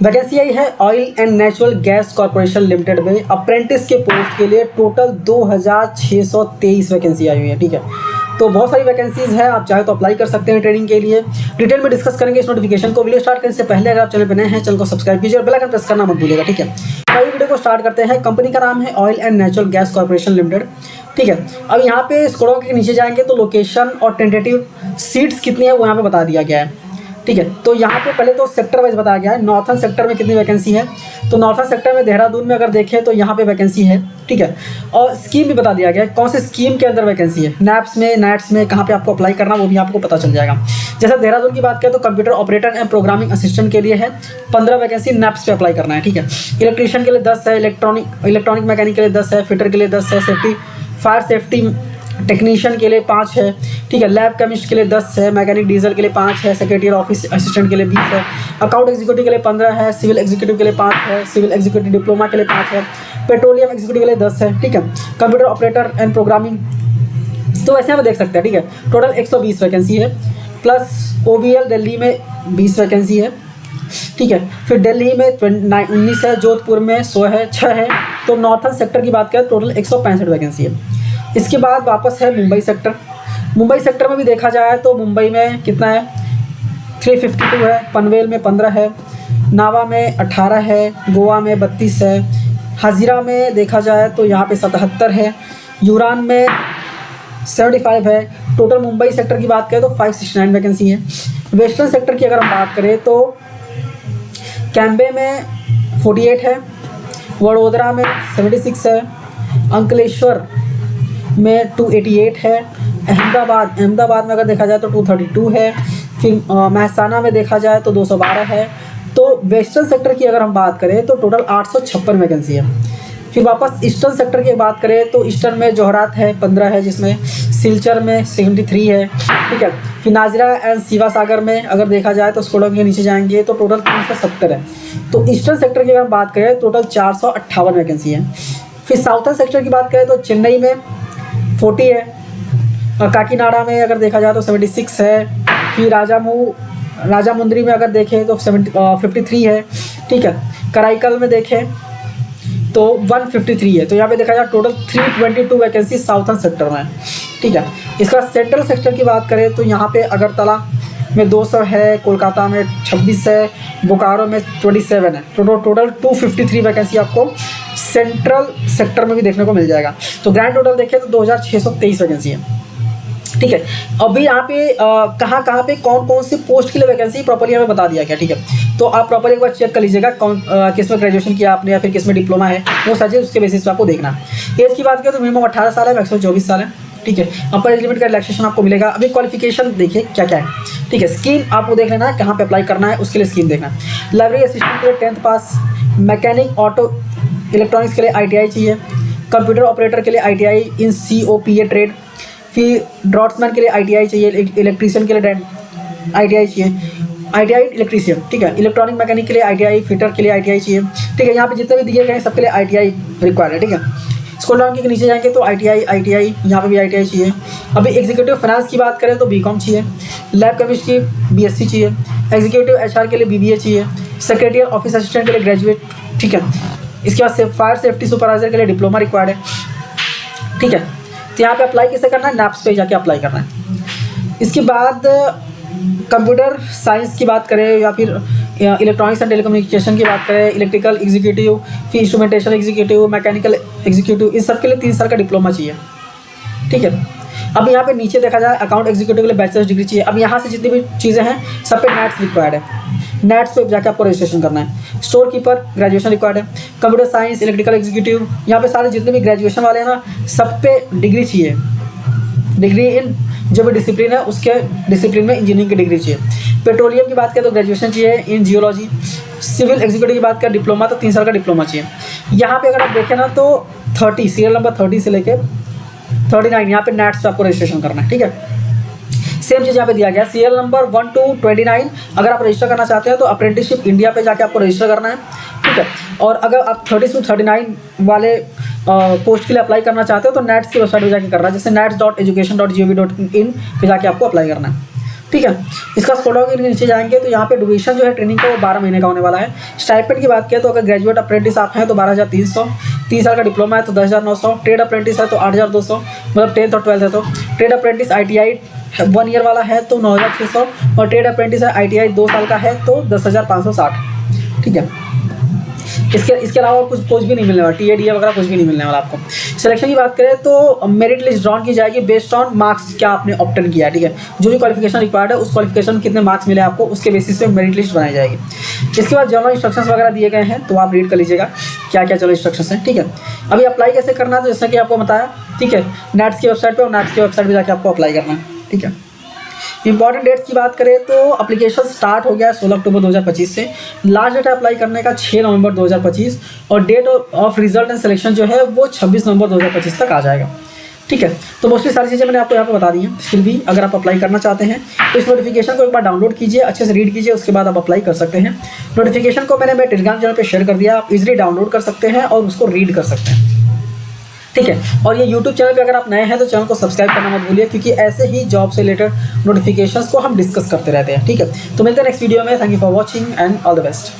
Vacancy आई है oil and natural gas corporation limited में apprentice के पोस्ट के लिए टोटल 2623 वैकेंसी आई हुई है। ठीक है, तो बहुत सारी वैकेंसीज है, आप चाहे तो अप्लाई कर सकते हैं ट्रेनिंग के लिए। डिटेल में डिस्कस करेंगे इस नोटिफिकेशन को। वीडियो स्टार्ट करने से पहले अगर आप चैनल पर नए हैं, चैनल को सब्सक्राइब कीजिए और बेल आइकन प्रेस करना मत भूलिएगा। ठीक है, तो वीडियो को स्टार्ट करते हैं। कंपनी का नाम है oil and natural gas corporation limited. ठीक है, अब यहाँ पे स्क्रॉल के नीचे जाएंगे तो लोकेशन और टेंटेटिव सीट्स कितनी है वो यहाँ पे बता दिया गया है। ठीक है, तो यहाँ पे पहले तो सेक्टर वाइज बताया गया है। नॉर्थन सेक्टर में कितनी वैकेंसी है, तो नॉर्थन सेक्टर में देहरादून में अगर देखें तो यहाँ पे वैकेंसी है। ठीक है, और स्कीम भी बता दिया गया है कौन से स्कीम के अंदर वैकेंसी है, नैप्स में, नेट्स में, कहाँ पे आपको अप्लाई करना वो भी आपको पता चल जाएगा। जैसे देहरादून की बात करें तो computer operator and programming assistant के लिए है 15 वैकेंसी, नैप्स पे अप्लाई करना है। ठीक है, इलेक्ट्रीशियन के लिए 10 है, इलेक्ट्रॉनिक मैकेनिक के लिए 10 है, फिटर के लिए 10 है, फायर सेफ्टी टेक्नीशियन के लिए 5 है। ठीक है, लैब केमिस्ट के लिए 10 है, मैकेनिक डीजल के लिए 5 है, सेक्रेटरी ऑफिस असिस्टेंट के लिए 20 है, अकाउंट एग्जीक्यूटिव के लिए 15 है, सिविल एग्जीक्यूटिव के लिए 5 है, सिविल एग्जीक्यूटिव डिप्लोमा के लिए 5 है, पेट्रोलियम एग्जीक्यूटिव के लिए 10 है। ठीक है, कंप्यूटर ऑपरेटर एंड प्रोग्रामिंग तो ऐसे आप देख सकते हैं। ठीक है, टोटल 120 वैकेंसी है, प्लस OVL दिल्ली में 20 वैकेंसी है। ठीक है, फिर दिल्ली में 19 है, जोधपुर में 100 है, 6 है। तो नॉर्थन सेक्टर की बात करें टोटल 165 वैकेंसी है। इसके बाद वापस है मुंबई सेक्टर। मुंबई सेक्टर में भी देखा जाए तो मुंबई में कितना है, 352 है, पनवेल में 15 है, नावा में 18 है, गोवा में 32 है, हाजिरा में देखा जाए तो यहाँ पे 77 है, यूरान में 75 है। टोटल मुंबई सेक्टर की बात करें तो 569 वैकेंसी है। वेस्टर्न सेक्टर की अगर हम बात करें तो कैम्बे में 48 है, वडोदरा में 76 है, अंकलेश्वर में 288 है, अहमदाबाद में अगर देखा जाए तो 232 है, फिर महसाना में देखा जाए तो 212 है। तो वेस्टर्न सेक्टर की अगर हम बात करें तो टोटल 856 वैकेंसी है। फिर वापस ईस्टर्न सेक्टर की बात करें तो ईस्टर्न में जोहरात है 15 है, जिसमें सिलचर में 73 है। ठीक है, फिर नाजिरा एंड सिवा सागर में अगर देखा जाए तो स्कोडा के नीचे जाएंगे तो टोटल 370 है। तो ईस्टर्न सेक्टर की अगर हम बात करें टोटल 458 वैकेंसी है। फिर साउथर्न सेक्टर की बात करें तो चेन्नई में 40 है, काकीनाडा में अगर देखा जाए तो 76 है, फिर राजामुंद्री में अगर देखें तो 53 है। ठीक है, कराईकल में देखें तो 153 है। तो यहाँ पे देखा जाए टोटल 322 वैकेंसी साउथर्न सेक्टर में है। ठीक है, इसका सेंट्रल सेक्टर की बात करें तो यहाँ पे अगरतला में 200 है, कोलकाता में 26 है, बोकारो में 27 है। टोटल 253 वैकेंसी आपको सेंट्रल सेक्टर में भी देखने को मिल जाएगा। तो ग्रैंड टोटल देखें तो 2623 वैकेंसी है। ठीक है, अभी यहाँ पे कहाँ पे कौन से पोस्ट के लिए वैकेंसी प्रॉपर्ली हमें बता दिया गया। ठीक है, तो आप प्रॉपर्ली एक बार चेक कर लीजिएगा किस में ग्रेजुएशन किया आपने या फिर किस में डिप्लोमा है, वो सजेस्ट उसके बेसिस पे आपको देखना है। एज की बात करें तो मिनिमम 18 साल है, मैक्सिमम 24 साल है। ठीक है, अपर एज लिमिट का रिलैक्सेशन आपको मिलेगा। अभी क्वालिफिकेशन देखिए क्या क्या है। ठीक है, स्कीम आपको देख लेना है, कहाँ पे अप्लाई करना है उसके लिए स्कीम देखना है। लाइब्रेरी असिस्टेंट के लिए 10th पास, मैकेनिक ऑटो इलेक्ट्रॉनिक्स के लिए ITI चाहिए, कंप्यूटर ऑपरेटर के लिए ITI इन COPA ट्रेड, फिर ड्रॉट्समैन के लिए ITI चाहिए, इलेक्ट्रीशियन के लिए ITI चाहिए, ITI इलेक्ट्रीशियन। ठीक है, इलेक्ट्रॉनिक मैकेनिक के लिए ITI, फिटर के लिए ITI चाहिए। ठीक है, यहाँ पे जितने भी दिए गए हैं सबके लिए ITI रिक्वायर्ड है। ठीक है, स्कूल डाउन के नीचे जाएंगे तो ITI यहाँ पे भी ITI चाहिए। अभी एग्जीक्यूटिव फाइनेंस की बात करें तो BCom चाहिए, लैब केमिस्ट की BSc चाहिए, एग्जीक्यूटिव HR के लिए BBA चाहिए, सेक्रेटरी ऑफिस असिस्टेंट के लिए ग्रेजुएट। ठीक है, इसके बाद फायर सेफ्टी सुपरवाइजर के लिए डिप्लोमा रिक्वायर्ड है। ठीक है, तो यहाँ पे अप्लाई कैसे करना है, नैप्स पे जाके अप्लाई करना है। इसके बाद कंप्यूटर साइंस की बात करें या फिर इलेक्ट्रॉनिक्स एंड टेलीकम्युनिकेशन की बात करें, इलेक्ट्रिकल एग्जीक्यूटिव, फिर इंस्ट्रूमेंटेशन एग्जीक्यूटिव, मैकेनिकल एग्जीक्यूटिव, इन सब के लिए 3 साल का डिप्लोमा चाहिए। ठीक है, अब यहाँ पे नीचे देखा जाए अकाउंट एग्जीक्यूटिव के लिए बैचलर्स डिग्री चाहिए। अब यहाँ से जितनी भी चीज़ें हैं सब पे नेट्स रिक्वायर्ड है, नेट्स पे जाकर आपको रजिस्ट्रेशन करना है। स्टोर कीपर ग्रेजुएशन रिक्वायर्ड है, कंप्यूटर साइंस, इलेक्ट्रिकल एग्जीक्यूटिव, यहाँ पे सारे जितने भी ग्रेजुएशन वाले हैं ना सब पे डिग्री चाहिए। डिग्री इन जो भी डिसिप्लिन है उसके डिसिप्लिन में इंजीनियरिंग की डिग्री चाहिए। पेट्रोलियम की बात करें तो ग्रेजुएशन चाहिए इन जियोलॉजी। सिविल एग्जीक्यूटिव की बात करें डिप्लोमा तो 3 साल का डिप्लोमा चाहिए। यहाँ पे अगर आप देखें ना तो 30 सीरियल नंबर 30 से लेके 39 यहाँ पे नेट्स पे आपको रजिस्ट्रेशन करना है। ठीक है, सेम चीज़ यहाँ पे दिया गया, सीरियल नंबर 1 to 29 अगर आप रजिस्टर करना चाहते हैं तो अप्रेंटिसशिप इंडिया पे जाके आपको रजिस्टर करना है। ठीक है, और अगर आप 30 to 39 वाले पोस्ट के लिए अप्लाई करना चाहते हो तो नेट्स की वेबसाइट पर जाके करना है, जैसे nats.education.gov.in पे जाके आपको अप्लाई करना है। ठीक है। इसका स्क्रॉल डाउन करके नीचे जाएंगे तो यहाँ पे ड्यूरेशन जो है ट्रेनिंग का वो 12 महीने का होने वाला है। स्टाइपेंड की बात करें तो अगर ग्रेजुएट अप्रेंटिस आप हैं तो 12,300, 3 साल का डिप्लोमा है तो 10,900, ट्रेड अप्रेंटिस है तो 8,200, मतलब 10th और 12th है तो। ट्रेड अप्रेंटिस ITI 1 ईयर वाला है तो 9,600, और ट्रेड अप्रेंटिस है ITI 2 साल का है तो 10,560। ठीक है। इसके अलावा कुछ भी नहीं मिलने वाला, TADA वगैरह कुछ भी नहीं मिलने वाला आपको। सिलेक्शन की बात करें तो मेरिट लिस्ट ड्रॉन की जाएगी बेस्ड ऑन मार्क्स क्या आपने ऑप्टेन किया। ठीक है, जो भी क्वालिफिकेशन रिक्वायर्ड है उस क्वालिफिकेशन में कितने मार्क्स मिले आपको, उसके बेसिस पे मेरिट लिस्ट बनाई जाएगी। इसके बाद जनरल इंस्ट्रक्शंस वगैरह दिए गए हैं तो आप रीड कर लीजिएगा क्या क्या जनरल इंस्ट्रक्शंस हैं। ठीक है, अभी अप्लाई कैसे करना है तो जैसा कि आपको बताया, ठीक है, नेट्स की वेबसाइट पर और नेट्स की वेबसाइट पर जाकर आपको अप्लाई करना है। ठीक है, इंपॉर्टेंट डेट्स की बात करें तो एप्लीकेशन स्टार्ट हो गया 16 अक्टूबर 2025 से। लास्ट डेट अप्लाई करने का 6 नवंबर 2025, और date of result and selection जो है वो 26 नवंबर 2025 तक आ जाएगा। ठीक है, तो मोस्टली सारी चीज़ें मैंने आपको यहाँ पे बता दी हैं। फिर भी अगर आप अप्लाई करना चाहते हैं तो इस नोटिफिकेशन को एक बार डाउनलोड कीजिए, अच्छे से रीड कीजिए, उसके बाद आप अप्लाई कर सकते हैं। नोटिफिकेशन को मैंने टेलीग्राम चैनल पर शेयर कर दिया, आप इजीली डाउनलोड कर सकते हैं और उसको रीड कर सकते हैं। ठीक है, और ये YouTube चैनल पे अगर आप नए हैं तो चैनल को सब्सक्राइब करना मत भूलिए, क्योंकि ऐसे ही जॉब से रिलेटेड नोटिफिकेशंस को हम डिस्कस करते रहते हैं। ठीक है, तो मिलते हैं नेक्स्ट वीडियो में। Thank you for watching and all the best.